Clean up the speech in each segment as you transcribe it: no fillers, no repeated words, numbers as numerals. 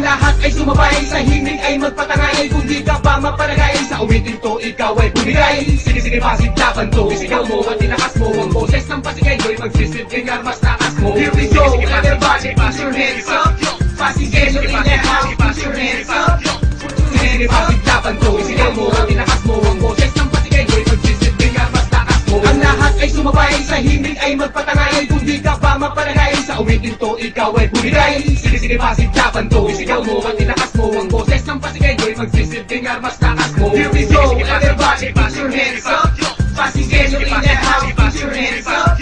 Ang lahat ay sumabay, sa himig ay magpatangay. Kung di ka pa maparagay, sa awitin to ikaw ay bumigay. Sige pasid laban to, isigaw mo at tinakas mo. Ang boses ng pasigay mo'y magsisilbing armas takas mo. Here we go, everybody put your hands up. Pasigelo in the house, put your hands up. Sige pasid laban to, isigaw mo at tinakas mo. Ang boses ng pasigay mo'y magsisilbing armas takas mo. Ang lahat ay sumabay, sa himig ay magpatangay. Kung di ka pa maparagay, sa awitin to ikaw ay bumigay. Sige pasid laban to, isigaw mo at tinakas mo. Ang boses ng pasigay mo'y magsisilbing armas takas mo. Here we go, everybody put your hands up. Pasigelo in the house, put your hands up.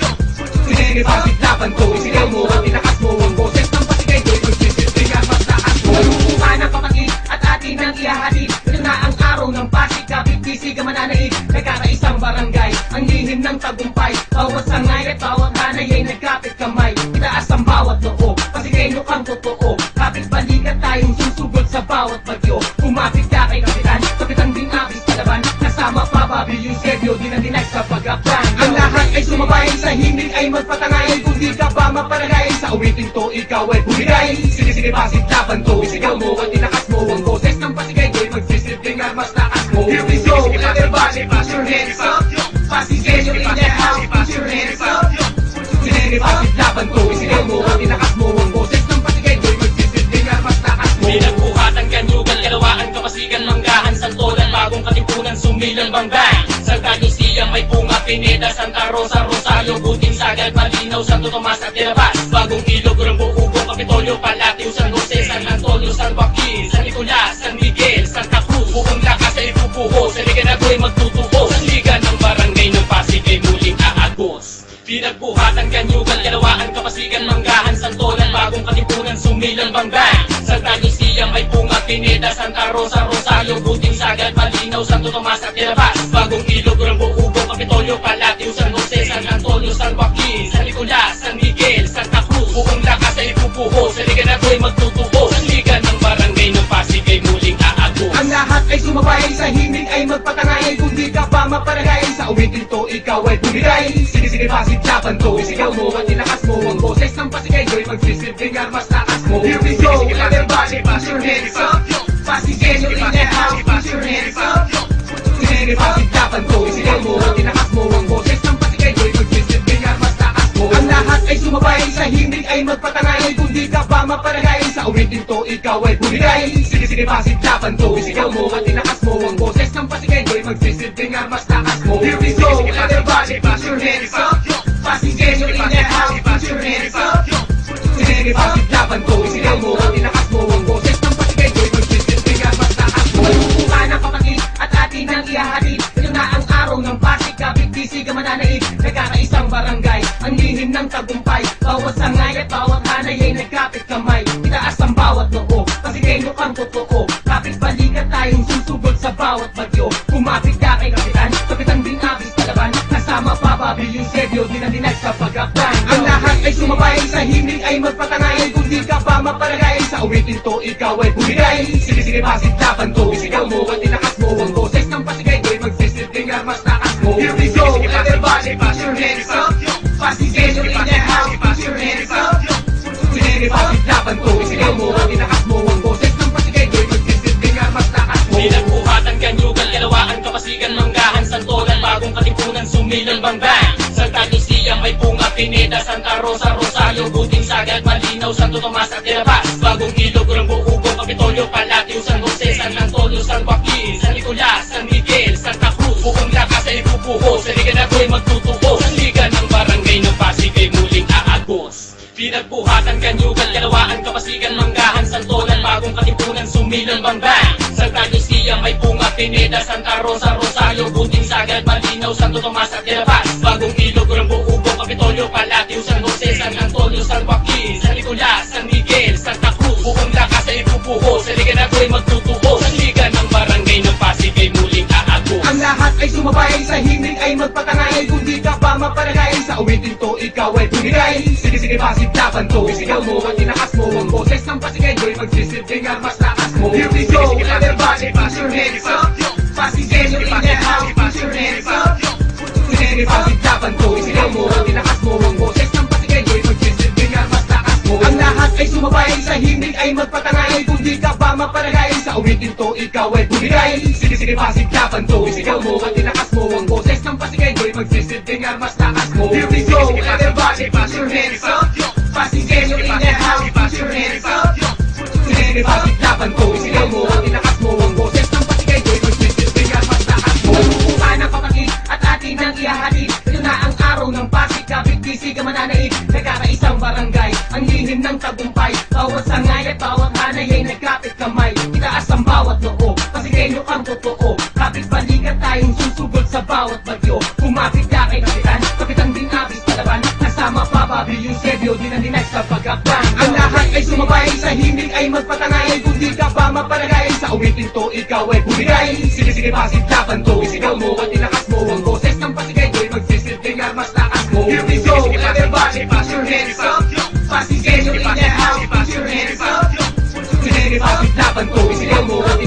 Sige pasid laban to, isigaw mo at tinakas mo. Ang boses ng pasigay mo'y magsisilbing armas takas mo. Malumuha ng kapatid at atin ang ihahatid. Ito na ang araw ng Pasig, kapit bisig ang mananaig. Nagkakaisang barangay, ang lihim ng tagumpay. Bawat sangay at bawat hanay ay nagkapit kamay. Itaas ang bawat noo, Pasigaylo kang totoo. Kapit balikat tayong susugod sa bawat bagyo. Kumapit ka kay kapitan, kapitan din abis palaban. Kasama pa Bobby Eusebio, dinag sa pag-aplan. Ang lahat ay sumabay, sa himig ay magpatangay. Kung di ka pa maparagay, sa awitin to ikaw ay bumigay. Sige pasid laban to, isigaw mo at tinakas mo. Ang boses ng pasigay mo'y magsisilbing armas takas mo. Here we go, everybody put your hands up. Pasigaylo in the house, put your hands up. Sige pasid laban to, isigaw mo at tinakas mo. Ang boses ng pasigay mo'y magsisilbing armas takas mo. Pinagbuhatan, kanyugan, kalawaan, kapasigan, manggahan, santolan, bagong katipunan, sumilang bangbang. Sa Tagusia may Punga, Pineda, Santa Rosa, Rosario, Buting, Sagad, Malinaw, Santo Tomas at Tirabas. Bagong Ilog, Rambo, Ugo, Kapitolyo, Palatio, San Jose, San Antonio, San Joaquin, San Nicolas, San Miguel, Santa Cruz. Buong lakas ay ipupuho, sa liga na ako'y magtutubo. Sa liga ng barangay ng Pasig ay muling aagos. Pinagbuhatan, kanyugan, kalawaan, kapasigan, manggahan, santolan, bagong katipunan, sumilang bangbang. Sa Tagusia may Punga, Pineda, Santa Rosa, Rosario, Buting, Sagad, Malinaw, Santo Tomas at Tirabas. Bagong Ilog, Rambo, Ugo, Kapitolyo, Palatio, San Jose, San Antonio, San Joaquin, San Nicolas, San Miguel, Santa Cruz. Buong lakas ay ipupuho, sa liga na ako'y magtutubo. Sa liga ng barangay ng Pasig ay muling aagos. Ang lahat ay sumabay, sa himig ay magpatangay. Kung di ka pa maparagay, sa awitin to ikaw ay bumigay. Sige pasid laban to, isigaw mo at tinakas mo. Ang boses ng pasigay mo'y magsisilbing armas takas mo. Here we go, everybody put your hands up. Pasigaylo in the house, put your hands up. Sige pasid laban to, isigaw mo at tinakas mo. Ang boses ng pasigay mo'y magsisilbing armas takas mo. Ang lahat ay sumabay, sa himig ay magpatangay. Kung di ka pa maparagay, sa awitin to ikaw ay bumigay. Sige pasid laban to, isigaw mo at tinakas mo. Ang boses ng pasigay mo'y magsisilbing armas takas mo. Here we go, everybody put your hands up. Pasigaylo in the house, put your hands up. Sige pasid laban to, isigaw mo at tinakas mo. Ang boses ng pasigay mo'y magsisilbing armas takas mo. Malumuha ng kapatid at atin ang ihahatid. Ito na ang araw ng Pasig, kapit bisig ang mananaig. Nagkakaisang barangay, ang lihim ng tagumpay. Bawat sangay at bawat hanay ay nagkapit kamay. Itaas ang bawat noo, Pasigaylo kang totoo. Kapit balikat tayong susugod sa bawat bagyo. Kumapit ka kay kapitan, kapitan din abis palaban. Kasama pa Bobby Eusebio, dinag sa pag-aplan. Ang lahat ay sumabay, sa himig ay magpatangay. Kung di ka pa maparagay, sa awitin to ikaw ay bumigay. Sige pasid laban to, isigaw mo at tinakas mo. Ang boses ng pasigay mo'y magsisilbing armas takas mo. Here we go, everybody put your hands up. Pasigaylo in the house, put your hands up. Sige pasid laban to, isigaw mo at tinakas mo. Ang boses ng pasigay mo'y magsisilbing armas takas mo. Pinagbuhatan, kanyugan, kalawaan, kapasigan, manggahan, santolan, bagong katipunan, sumilang bangbang. Sa Tagusia may Punga, Pineda, Santa Rosa, Rosario, Buting, Sagad, Malinaw, Santo Tomas at Tirabas. Bagong Ilog, Rambo, Ugo, Kapitolyo, Palatio, San Jose, San Antonio, San Joaquin, San Nicolas, San Miguel, Santa Cruz. Buong lakas ay ipupuho, sa liga na ako'y magtutubo. Sa liga ng barangay ng Pasig ay muling aagos. Pinagbuhatan, kanyugan, kalawaan, kapasigan, manggahan, santolan, bagong katipunan, sumilang bangbang. Sa Tagusia may Punga, Pineda, Santa Rosa, Rosario, Buting, Sagad, Malinaw, Santo Tomas at Tirabas. Bagong Ilog, Rambo, Ugo, Kapitolyo, Palatio, San Jose, San Antonio, San Joaquin, San Nicolas, San Miguel, Santa Cruz. Buong lakas ay ipupuho, sa liga na ako'y magtutubo. Sa liga ng barangay ng Pasig ay muling aagos. Ang lahat ay sumabay, sa himig ay magpatangay. Kung di ka pa maparagay, sa awitin to ikaw ay bumigay. Sige pasid laban to, isigaw mo at tinakas mo. Ang boses ng pasigay mo'y magsisilbing armas takas mo. Here we go, everybody put your hands up. Pasigaylo in the house, put your hands up. Sige pasid laban to, isigaw mo at tinakas mo. Ang boses ng pasigay mo'y magsisilbing armas takas mo. Ang lahat ay sumabay, sa himig ay magpatangay. Kung di ka ba maparagay, sa awitin to ikaw ay bumigay. Sige sige pasiglaban to, isigaw mo at tinakas mo. Ang boses ng pasigay mo'y magsisilbing armas takas mo. Here we go, everybody put your hands up. Pasigay nyo in the house, put your hands up. Sige sige pasiglaban to, isigaw mo at tinakas mo. Ang boses ng pasigay mo'y magsisilbing armas takas mo. Buka ng papakit at atin ang ihahatid. Ito na ang araw ng Pasig, kapit bisig ang mananaig. Nagkakaisang barangay, ang lihim ng tagumpay. Bawat sangay at bawat hanay ay nagkapit kamay. Itaas ang bawat noo, Pasigenyo ang totoo. Kapit balikat tayong susugod sa bawat bagyo. Kumapit ka kay kapitan, kapitan din abis palaban. Kasama pa Bobby Eusebio, dinandinay sa pagkakban. Ang lahat ay sumabay, sa himig ay magpatangay. Kung di ka ba maparagay, sa awitin to ikaw ay bumigay. Sige sige pasiglaban to, isigaw mo at tinakas mo. Ang boses ng pasigay mo'y magsisilbing armas takas mo. Here we go, everybody put your hands up. Pasigenyo in the house, put your hands up. Sige sige pasiglaban to, isigaw mo at